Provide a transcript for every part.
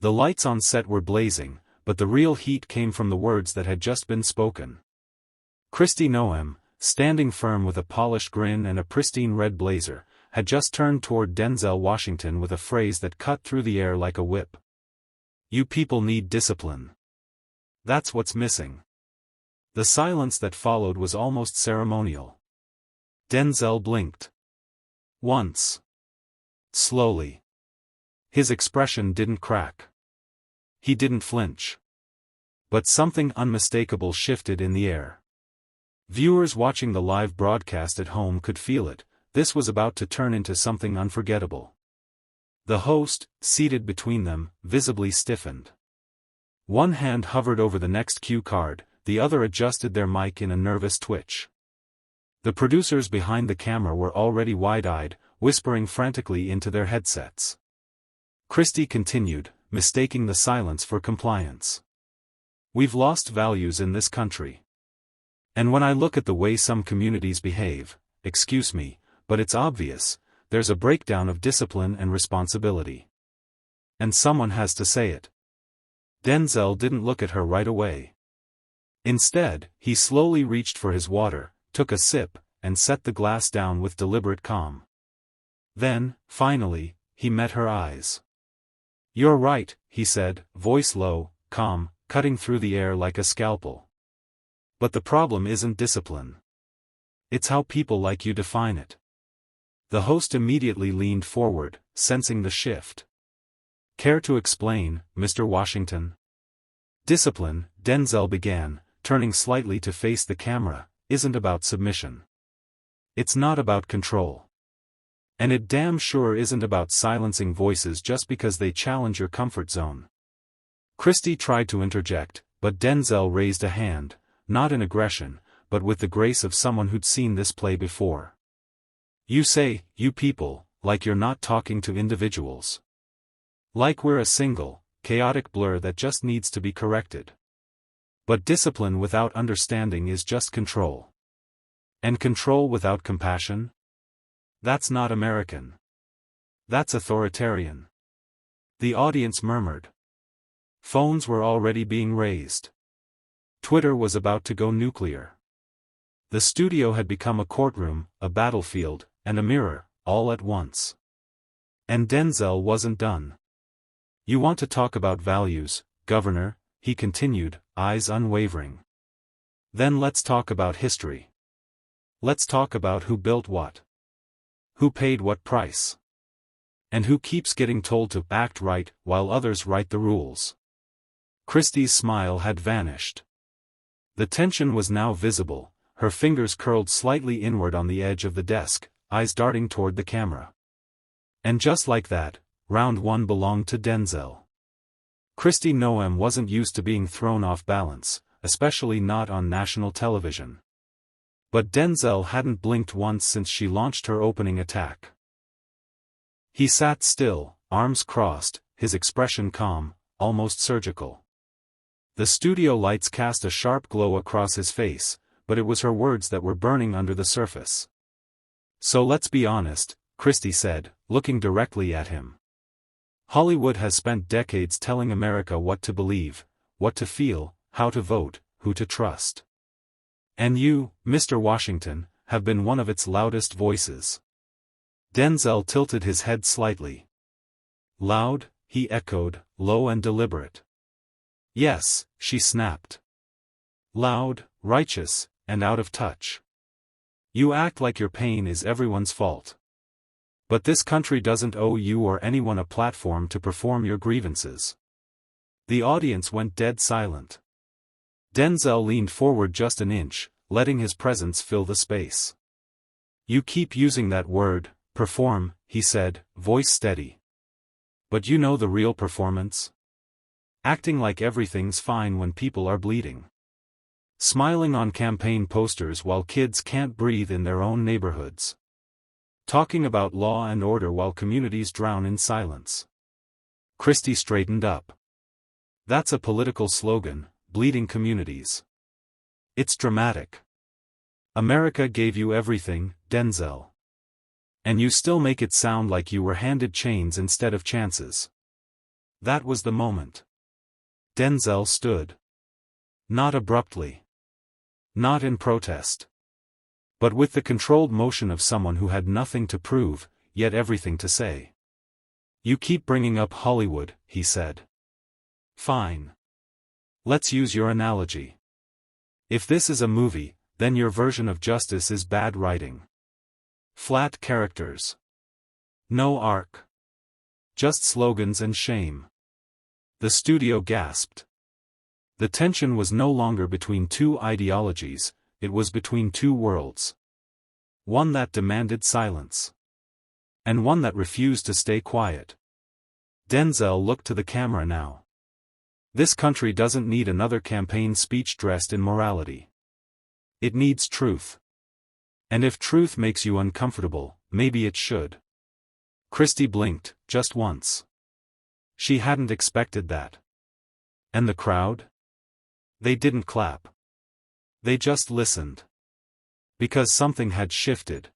The lights on set were blazing, but the real heat came from the words that had just been spoken. Kristi Noem, standing firm with a polished grin and a pristine red blazer, had just turned toward Denzel Washington with a phrase that cut through the air like a whip. "You people need discipline. That's what's missing." The silence that followed was almost ceremonial. Denzel blinked. Once. Slowly. His expression didn't crack. He didn't flinch. But something unmistakable shifted in the air. Viewers watching the live broadcast at home could feel it. This was about to turn into something unforgettable. The host, seated between them, visibly stiffened. One hand hovered over the next cue card, the other adjusted their mic in a nervous twitch. The producers behind the camera were already wide-eyed, whispering frantically into their headsets. Kristi continued, mistaking the silence for compliance. "We've lost values in this country. And when I look at the way some communities behave, excuse me, but it's obvious, there's a breakdown of discipline and responsibility. And someone has to say it." Denzel didn't look at her right away. Instead, he slowly reached for his water, took a sip, and set the glass down with deliberate calm. Then, finally, he met her eyes. "You're right," he said, voice low, calm, cutting through the air like a scalpel. "But the problem isn't discipline. It's how people like you define it." The host immediately leaned forward, sensing the shift. "Care to explain, Mr. Washington?" "Discipline," Denzel began, turning slightly to face the camera, "isn't about submission. It's not about control. And it damn sure isn't about silencing voices just because they challenge your comfort zone." Kristi tried to interject, but Denzel raised a hand, not in aggression, but with the grace of someone who'd seen this play before. "You say, you people, like you're not talking to individuals. Like we're a single, chaotic blur that just needs to be corrected. But discipline without understanding is just control. And control without compassion? That's not American. That's authoritarian." The audience murmured. Phones were already being raised. Twitter was about to go nuclear. The studio had become a courtroom, a battlefield, and a mirror, all at once. And Denzel wasn't done. "You want to talk about values, Governor," he continued, eyes unwavering. "Then let's talk about history. Let's talk about who built what. Who paid what price. And who keeps getting told to act right while others write the rules." Kristi's smile had vanished. The tension was now visible, her fingers curled slightly inward on the edge of the desk, eyes darting toward the camera. And just like that, round one belonged to Denzel. Kristi Noem wasn't used to being thrown off balance, especially not on national television. But Denzel hadn't blinked once since she launched her opening attack. He sat still, arms crossed, his expression calm, almost surgical. The studio lights cast a sharp glow across his face, but it was her words that were burning under the surface. "So let's be honest," Kristi said, looking directly at him. "Hollywood has spent decades telling America what to believe, what to feel, how to vote, who to trust. And you, Mr. Washington, have been one of its loudest voices." Denzel tilted his head slightly. "Loud?" he echoed, low and deliberate. "Yes," she snapped. "Loud, righteous, and out of touch. You act like your pain is everyone's fault. But this country doesn't owe you or anyone a platform to perform your grievances." The audience went dead silent. Denzel leaned forward just an inch, letting his presence fill the space. "You keep using that word, perform," he said, voice steady. "But you know the real performance? Acting like everything's fine when people are bleeding. Smiling on campaign posters while kids can't breathe in their own neighborhoods. Talking about law and order while communities drown in silence." Kristi straightened up. "That's a political slogan, bleeding communities. It's dramatic. America gave you everything, Denzel. And you still make it sound like you were handed chains instead of chances. That was the moment. Denzel stood. Not abruptly. Not in protest. But with the controlled motion of someone who had nothing to prove, yet everything to say. "You keep bringing up Hollywood," he said. "Fine. Let's use your analogy. If this is a movie, then your version of justice is bad writing. Flat characters. No arc. Just slogans and shame." The studio gasped. The tension was no longer between two ideologies, it was between two worlds. One that demanded silence. And one that refused to stay quiet. Denzel looked to the camera now. This country doesn't need another campaign speech dressed in morality. It needs truth. And if truth makes you uncomfortable, maybe it should. Kristi blinked, just once. She hadn't expected that. And the crowd? They didn't clap. They just listened. Because something had shifted.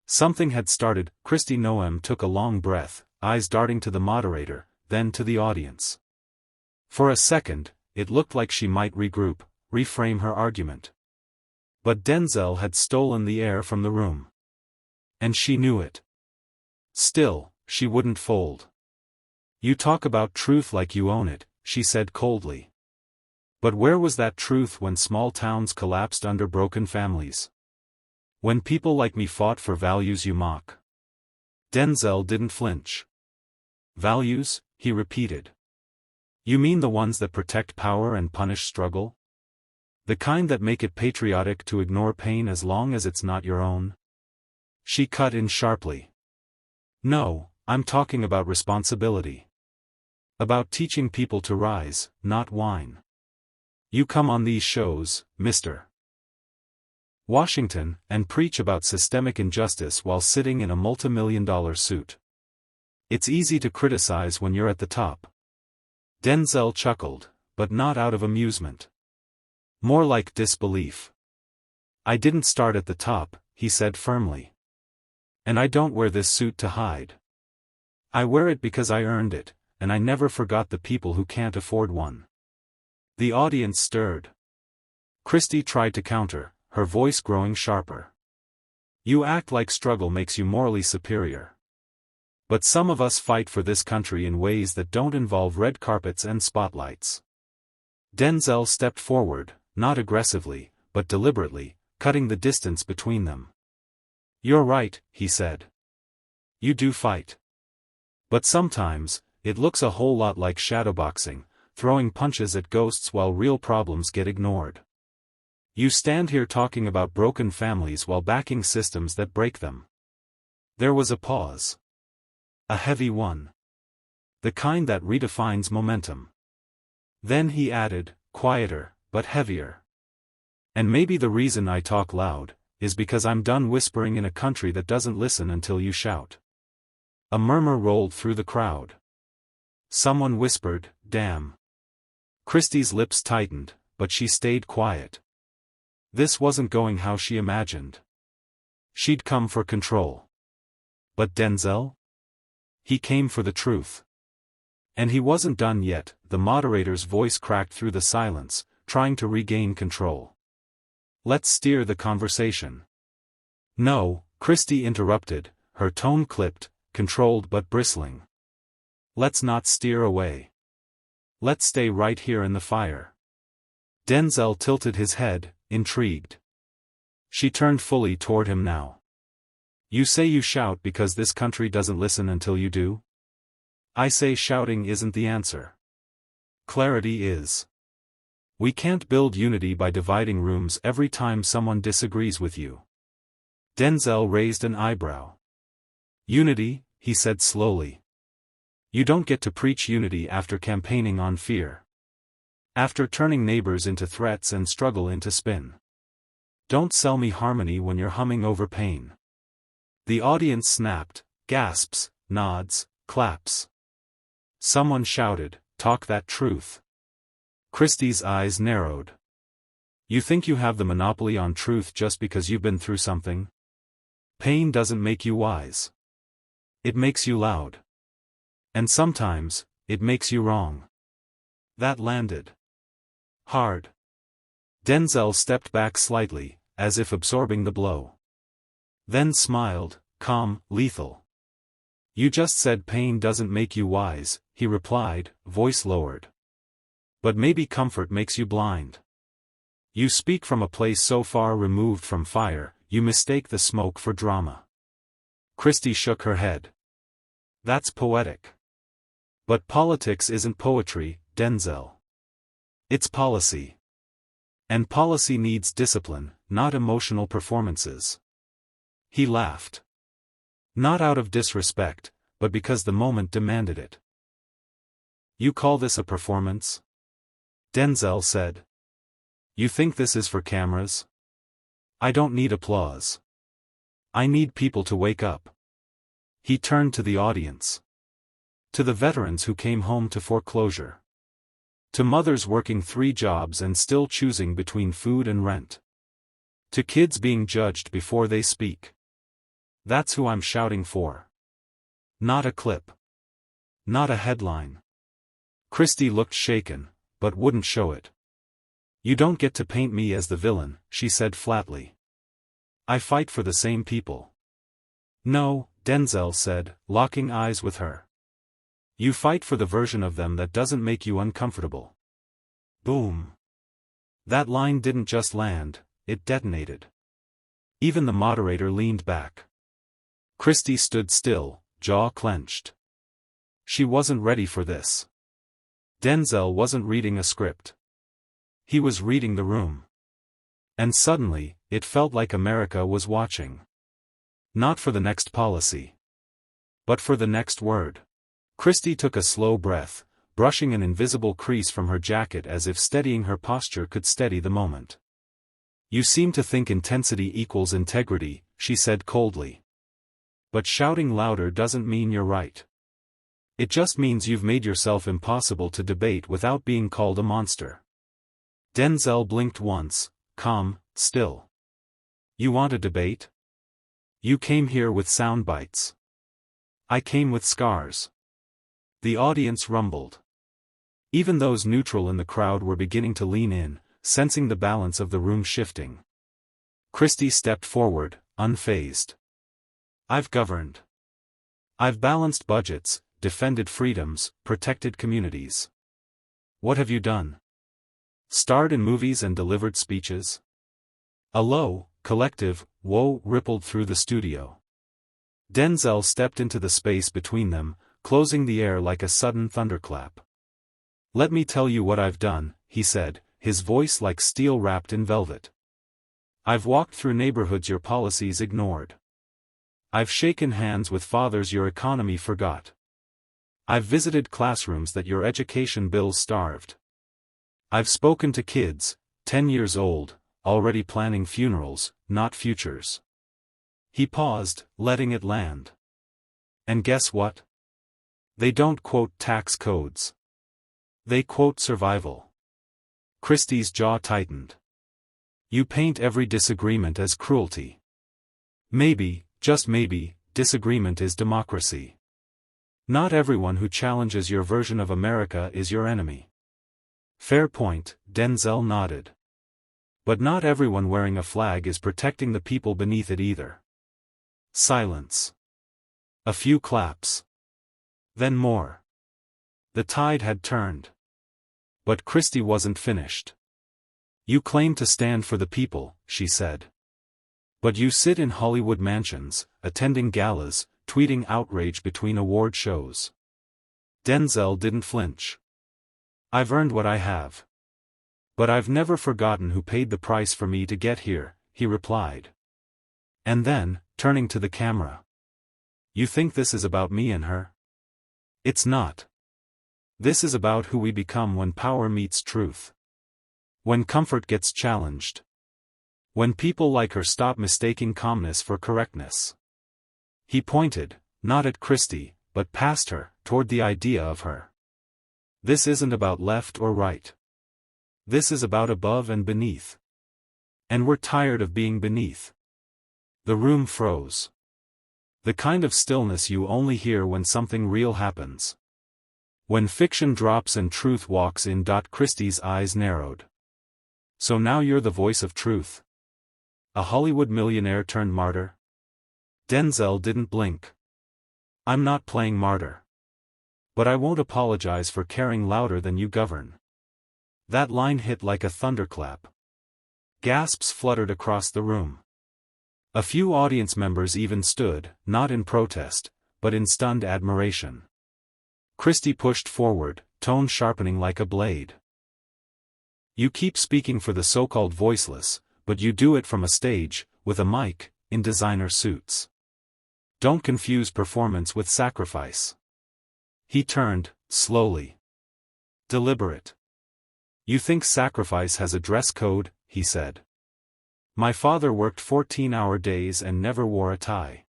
Something had started. Kristi Noem took a long breath, eyes darting to the moderator, then to the audience. For a second, it looked like she might regroup, reframe her argument. But Denzel had stolen the air from the room. And she knew it. Still, she wouldn't fold. "You talk about truth like you own it," she said coldly. But where was that truth when small towns collapsed under broken families? When people like me fought for values you mock? Denzel didn't flinch. "Values?" he repeated. "You mean the ones that protect power and punish struggle? The kind that make it patriotic to ignore pain as long as it's not your own?" She cut in sharply. "No, I'm talking about responsibility. About teaching people to rise, not whine. You come on these shows, Mr. Washington, and preach about systemic injustice while sitting in a multimillion-dollar suit. It's easy to criticize when you're at the top." Denzel chuckled, but not out of amusement. More like disbelief. "I didn't start at the top," he said firmly. "And I don't wear this suit to hide. I wear it because I earned it, and I never forgot the people who can't afford one." The audience stirred. Kristi tried to counter, her voice growing sharper. "You act like struggle makes you morally superior. But some of us fight for this country in ways that don't involve red carpets and spotlights." Denzel stepped forward, not aggressively, but deliberately, cutting the distance between them. "You're right," he said. "You do fight. But sometimes, it looks a whole lot like shadowboxing, throwing punches at ghosts while real problems get ignored. You stand here talking about broken families while backing systems that break them." There was a pause. A heavy one. The kind that redefines momentum. Then he added, quieter, but heavier. "And maybe the reason I talk loud, is because I'm done whispering in a country that doesn't listen until you shout." A murmur rolled through the crowd. Someone whispered, "Damn." Kristi's lips tightened, but she stayed quiet. This wasn't going how she imagined. She'd come for control. But Denzel? He came for the truth. And he wasn't done yet. The moderator's voice cracked through the silence, trying to regain control. "Let's steer the conversation." "No," Kristi interrupted, her tone clipped, controlled but bristling. "Let's not steer away. Let's stay right here in the fire." Denzel tilted his head, intrigued. She turned fully toward him now. "You say you shout because this country doesn't listen until you do? I say shouting isn't the answer. Clarity is. We can't build unity by dividing rooms every time someone disagrees with you." Denzel raised an eyebrow. "Unity," he said slowly. "You don't get to preach unity after campaigning on fear. After turning neighbors into threats and struggle into spin. Don't sell me harmony when you're humming over pain." The audience snapped, gasps, nods, claps. Someone shouted, "Talk that truth." Kristi's eyes narrowed. "You think you have the monopoly on truth just because you've been through something? Pain doesn't make you wise. It makes you loud. And sometimes, it makes you wrong. That landed hard. Denzel stepped back slightly, as if absorbing the blow. Then smiled, calm, lethal. You just said pain doesn't make you wise, he replied, voice lowered. But maybe comfort makes you blind. You speak from a place so far removed from fire, you mistake the smoke for drama. Kristi shook her head. That's poetic. But politics isn't poetry, Denzel. It's policy. And policy needs discipline, not emotional performances. He laughed. Not out of disrespect, but because the moment demanded it. You call this a performance? Denzel said. You think this is for cameras? I don't need applause. I need people to wake up. He turned to the audience. To the veterans who came home to foreclosure. To mothers working 3 jobs and still choosing between food and rent. To kids being judged before they speak. That's who I'm shouting for. Not a clip. Not a headline. Kristi looked shaken, but wouldn't show it. You don't get to paint me as the villain, she said flatly. I fight for the same people. No, Denzel said, locking eyes with her. You fight for the version of them that doesn't make you uncomfortable. Boom. That line didn't just land, it detonated. Even the moderator leaned back. Kristi stood still, jaw clenched. She wasn't ready for this. Denzel wasn't reading a script. He was reading the room. And suddenly, it felt like America was watching. Not for the next policy. But for the next word. Kristi took a slow breath, brushing an invisible crease from her jacket as if steadying her posture could steady the moment. You seem to think intensity equals integrity, she said coldly. But shouting louder doesn't mean you're right. It just means you've made yourself impossible to debate without being called a monster. Denzel blinked once, calm, still. You want a debate? You came here with sound bites. I came with scars. The audience rumbled. Even those neutral in the crowd were beginning to lean in, sensing the balance of the room shifting. Kristi stepped forward, unfazed. I've governed. I've balanced budgets, defended freedoms, protected communities. What have you done? Starred in movies and delivered speeches? A low, collective woe rippled through the studio. Denzel stepped into the space between them, closing the air like a sudden thunderclap. Let me tell you what I've done, he said, his voice like steel wrapped in velvet. I've walked through neighborhoods your policies ignored. I've shaken hands with fathers your economy forgot. I've visited classrooms that your education bills starved. I've spoken to kids, 10 years old, already planning funerals, not futures. He paused, letting it land. And guess what? They don't quote tax codes. They quote survival. Kristi's jaw tightened. You paint every disagreement as cruelty. Maybe, just maybe, disagreement is democracy. Not everyone who challenges your version of America is your enemy. Fair point, Denzel nodded. But not everyone wearing a flag is protecting the people beneath it either. Silence. A few claps. Then more. The tide had turned. But Kristi wasn't finished. You claim to stand for the people, she said. But you sit in Hollywood mansions, attending galas, tweeting outrage between award shows. Denzel didn't flinch. I've earned what I have. But I've never forgotten who paid the price for me to get here, he replied. And then, turning to the camera. You think this is about me and her? It's not. This is about who we become when power meets truth. When comfort gets challenged. When people like her stop mistaking calmness for correctness. He pointed, not at Kristi, but past her, toward the idea of her. This isn't about left or right. This is about above and beneath. And we're tired of being beneath. The room froze. The kind of stillness you only hear when something real happens. When fiction drops and truth walks in. Kristi's eyes narrowed. So now you're the voice of truth? A Hollywood millionaire turned martyr? Denzel didn't blink. I'm not playing martyr. But I won't apologize for caring louder than you govern. That line hit like a thunderclap. Gasps fluttered across the room. A few audience members even stood, not in protest, but in stunned admiration. Kristi pushed forward, tone sharpening like a blade. You keep speaking for the so-called voiceless, but you do it from a stage, with a mic, in designer suits. Don't confuse performance with sacrifice. He turned, slowly. Deliberate. You think sacrifice has a dress code, he said. My father worked 14-hour days and never wore a tie.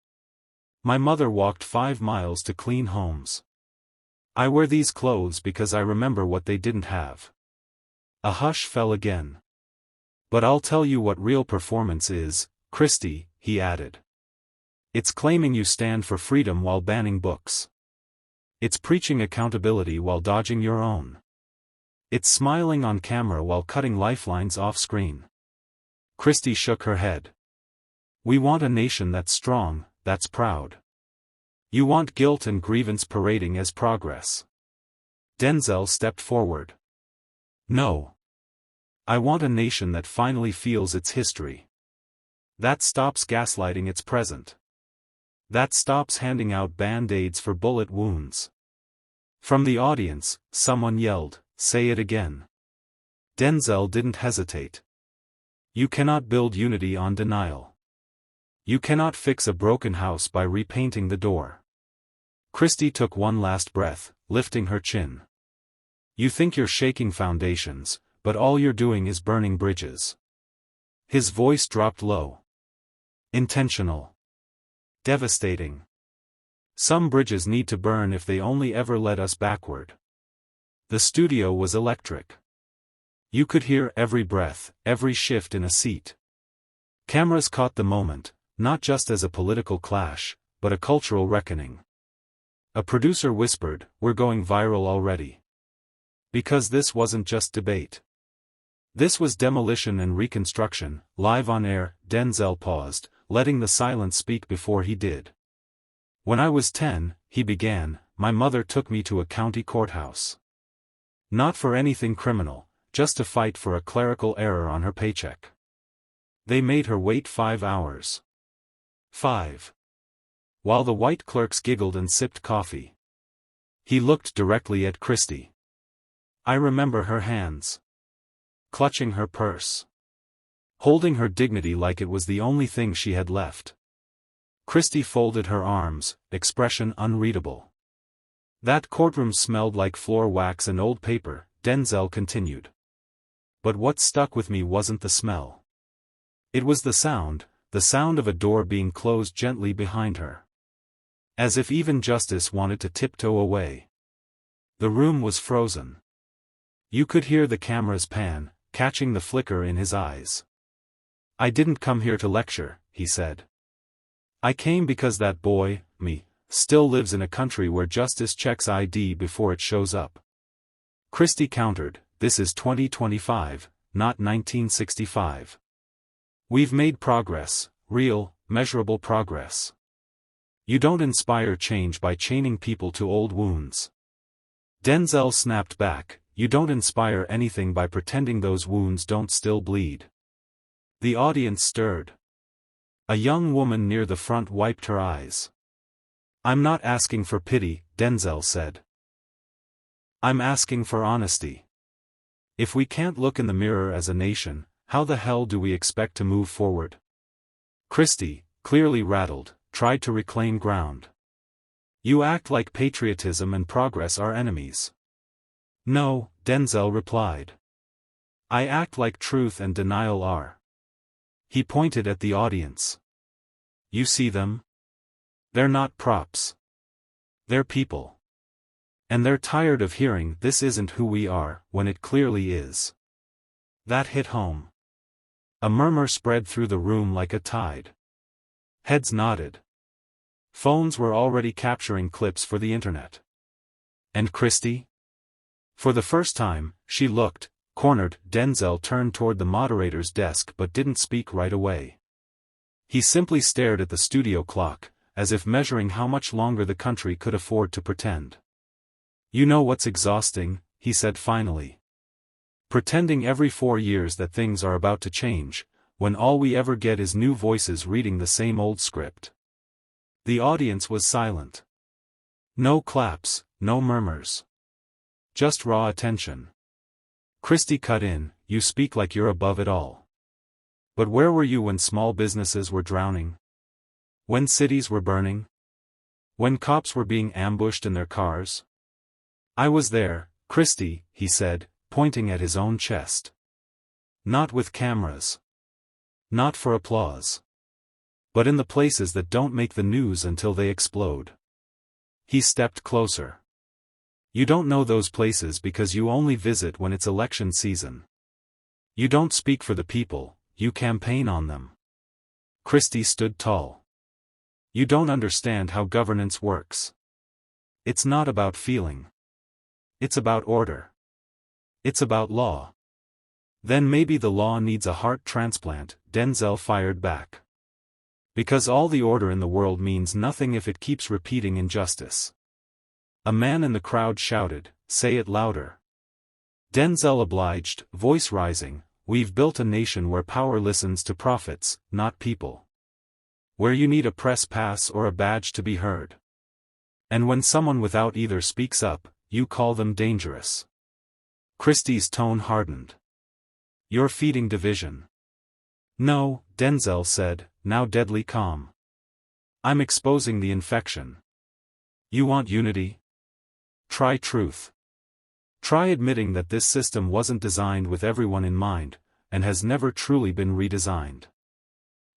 My mother walked 5 miles to clean homes. I wear these clothes because I remember what they didn't have. A hush fell again. But I'll tell you what real performance is, Kristi, he added. It's claiming you stand for freedom while banning books. It's preaching accountability while dodging your own. It's smiling on camera while cutting lifelines off-screen. Kristi shook her head. We want a nation that's strong, that's proud. You want guilt and grievance parading as progress. Denzel stepped forward. No. I want a nation that finally feels its history. That stops gaslighting its present. That stops handing out band-aids for bullet wounds. From the audience, someone yelled, "Say it again." Denzel didn't hesitate. You cannot build unity on denial. You cannot fix a broken house by repainting the door. Kristi took one last breath, lifting her chin. You think you're shaking foundations, but all you're doing is burning bridges. His voice dropped low. Intentional. Devastating. Some bridges need to burn if they only ever led us backward. The studio was electric. You could hear every breath, every shift in a seat. Cameras caught the moment, not just as a political clash, but a cultural reckoning. A producer whispered, "We're going viral already." Because this wasn't just debate. This was demolition and reconstruction, live on air. Denzel paused, letting the silence speak before he did. When I was 10, he began, my mother took me to a county courthouse. Not for anything criminal, just to fight for a clerical error on her paycheck. They made her wait 5 hours. 5. While the white clerks giggled and sipped coffee. He looked directly at Kristi. I remember her hands. Clutching her purse. Holding her dignity like it was the only thing she had left. Kristi folded her arms, expression unreadable. That courtroom smelled like floor wax and old paper, Denzel continued. But what stuck with me wasn't the smell. It was the sound of a door being closed gently behind her. As if even justice wanted to tiptoe away. The room was frozen. You could hear the cameras pan, catching the flicker in his eyes. I didn't come here to lecture, he said. I came because that boy, me, still lives in a country where justice checks ID before it shows up. Kristi countered, this is 2025, not 1965. We've made progress, real, measurable progress. You don't inspire change by chaining people to old wounds. Denzel snapped back, you don't inspire anything by pretending those wounds don't still bleed. The audience stirred. A young woman near the front wiped her eyes. I'm not asking for pity, Denzel said. I'm asking for honesty. If we can't look in the mirror as a nation, how the hell do we expect to move forward? Kristi, clearly rattled, tried to reclaim ground. You act like patriotism and progress are enemies. No, Denzel replied. I act like truth and denial are. He pointed at the audience. You see them? They're not props. They're people. And they're tired of hearing this isn't who we are, when it clearly is. That hit home. A murmur spread through the room like a tide. Heads nodded. Phones were already capturing clips for the internet. And Kristi? For the first time, she looked, cornered. Denzel turned toward the moderator's desk but didn't speak right away. He simply stared at the studio clock, as if measuring how much longer the country could afford to pretend. You know what's exhausting, he said finally. Pretending every 4 years that things are about to change, when all we ever get is new voices reading the same old script. The audience was silent. No claps, no murmurs. Just raw attention. Kristi cut in, you speak like you're above it all. But where were you when small businesses were drowning? When cities were burning? When cops were being ambushed in their cars? I was there, Kristi, he said, pointing at his own chest. Not with cameras. Not for applause. But in the places that don't make the news until they explode. He stepped closer. You don't know those places because you only visit when it's election season. You don't speak for the people, you campaign on them. Kristi stood tall. You don't understand how governance works. It's not about feeling. It's about order. It's about law. Then maybe the law needs a heart transplant, Denzel fired back. Because all the order in the world means nothing if it keeps repeating injustice. A man in the crowd shouted, say it louder. Denzel obliged, voice rising, we've built a nation where power listens to prophets, not people. Where you need a press pass or a badge to be heard. And when someone without either speaks up, you call them dangerous. Kristi's tone hardened. You're feeding division. No, Denzel said, now deadly calm. I'm exposing the infection. You want unity? Try truth. Try admitting that this system wasn't designed with everyone in mind, and has never truly been redesigned.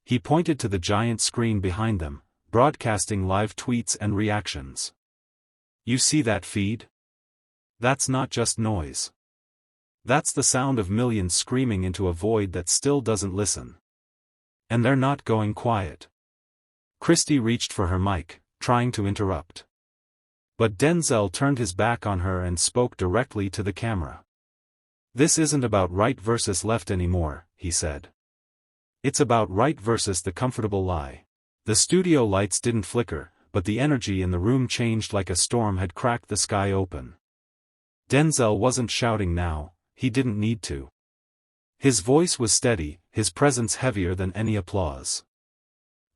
He pointed to the giant screen behind them, broadcasting live tweets and reactions. You see that feed? That's not just noise. That's the sound of millions screaming into a void that still doesn't listen. And they're not going quiet. Kristi reached for her mic, trying to interrupt. But Denzel turned his back on her and spoke directly to the camera. This isn't about right versus left anymore, he said. It's about right versus the comfortable lie. The studio lights didn't flicker, but the energy in the room changed like a storm had cracked the sky open. Denzel wasn't shouting now, he didn't need to. His voice was steady, his presence heavier than any applause.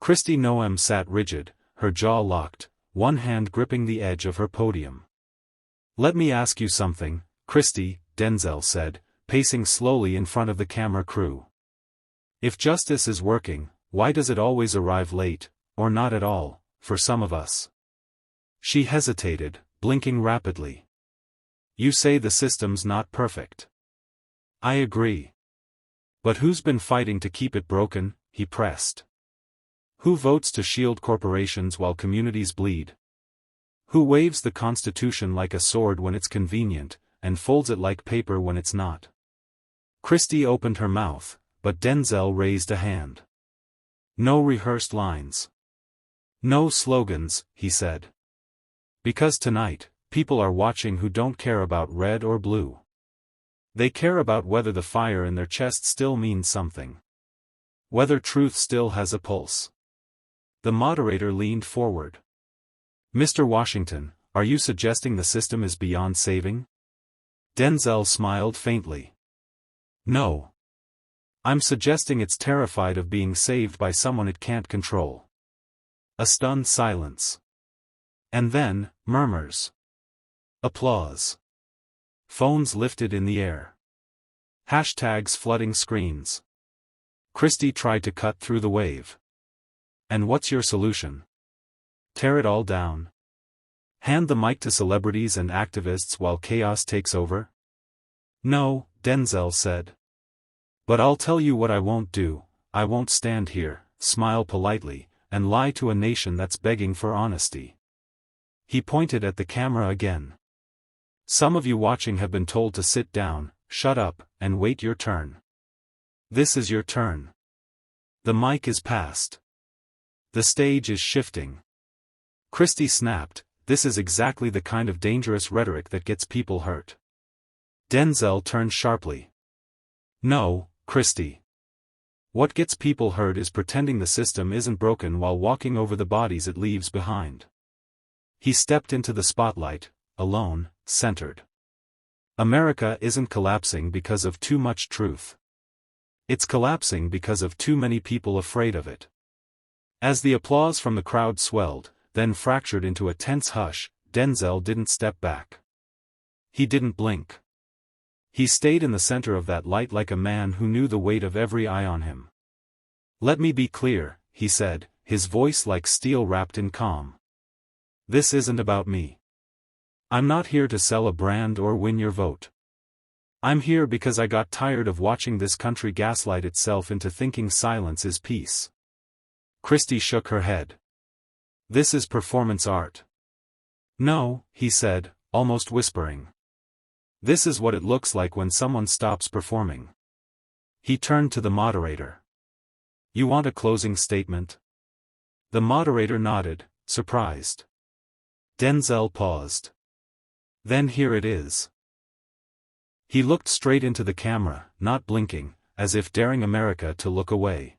Kristi Noem sat rigid, her jaw locked, one hand gripping the edge of her podium. Let me ask you something, Kristi, Denzel said, pacing slowly in front of the camera crew. If justice is working, why does it always arrive late, or not at all, for some of us? She hesitated, blinking rapidly. You say the system's not perfect. I agree. But who's been fighting to keep it broken? He pressed. Who votes to shield corporations while communities bleed? Who waves the Constitution like a sword when it's convenient, and folds it like paper when it's not? Kristi opened her mouth, but Denzel raised a hand. No rehearsed lines. No slogans, he said. Because tonight, people are watching who don't care about red or blue. They care about whether the fire in their chest still means something. Whether truth still has a pulse. The moderator leaned forward. Mr. Washington, are you suggesting the system is beyond saving? Denzel smiled faintly. No. I'm suggesting it's terrified of being saved by someone it can't control. A stunned silence. And then, murmurs. Applause. Phones lifted in the air. Hashtags flooding screens. Kristi tried to cut through the wave. And what's your solution? Tear it all down? Hand the mic to celebrities and activists while chaos takes over? No, Denzel said. But I'll tell you what I won't do, I won't stand here, smile politely, and lie to a nation that's begging for honesty. He pointed at the camera again. Some of you watching have been told to sit down, shut up, and wait your turn. This is your turn. The mic is passed. The stage is shifting. Kristi snapped, this is exactly the kind of dangerous rhetoric that gets people hurt. Denzel turned sharply. No, Kristi. What gets people hurt is pretending the system isn't broken while walking over the bodies it leaves behind. He stepped into the spotlight, alone, centered. America isn't collapsing because of too much truth. It's collapsing because of too many people afraid of it. As the applause from the crowd swelled, then fractured into a tense hush, Denzel didn't step back. He didn't blink. He stayed in the center of that light like a man who knew the weight of every eye on him. Let me be clear, he said, his voice like steel wrapped in calm. This isn't about me. I'm not here to sell a brand or win your vote. I'm here because I got tired of watching this country gaslight itself into thinking silence is peace. Kristi shook her head. This is performance art. No, he said, almost whispering. This is what it looks like when someone stops performing. He turned to the moderator. You want a closing statement? The moderator nodded, surprised. Denzel paused. Then here it is. He looked straight into the camera, not blinking, as if daring America to look away.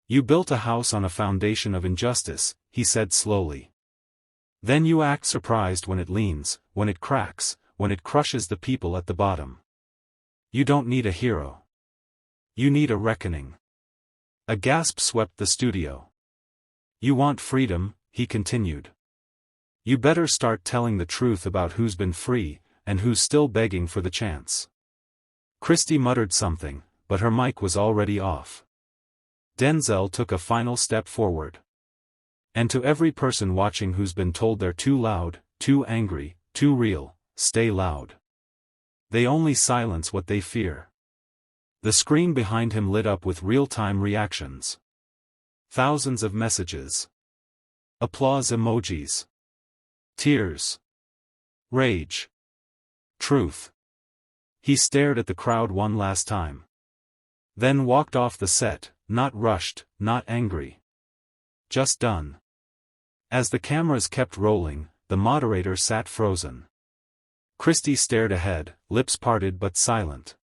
You built a house on a foundation of injustice, he said slowly. Then you act surprised when it leans, when it cracks, when it crushes the people at the bottom. You don't need a hero. You need a reckoning. A gasp swept the studio. You want freedom, he continued. You better start telling the truth about who's been free, and who's still begging for the chance. Kristi muttered something, but her mic was already off. Denzel took a final step forward. And to every person watching who's been told they're too loud, too angry, too real, stay loud. They only silence what they fear. The screen behind him lit up with real-time reactions. Thousands of messages. Applause emojis. Tears. Rage. Truth. He stared at the crowd one last time. Then walked off the set, not rushed, not angry. Just done. As the cameras kept rolling, the moderator sat frozen. Kristi stared ahead, lips parted but silent.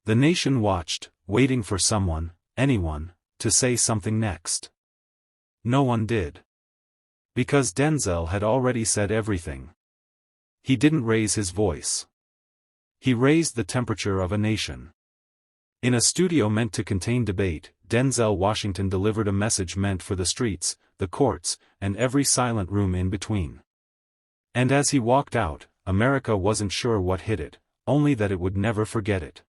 The nation watched, waiting for someone, anyone, to say something next. No one did. Because Denzel had already said everything. He didn't raise his voice. He raised the temperature of a nation. In a studio meant to contain debate, Denzel Washington delivered a message meant for the streets, the courts, and every silent room in between. And as he walked out, America wasn't sure what hit it, only that it would never forget it.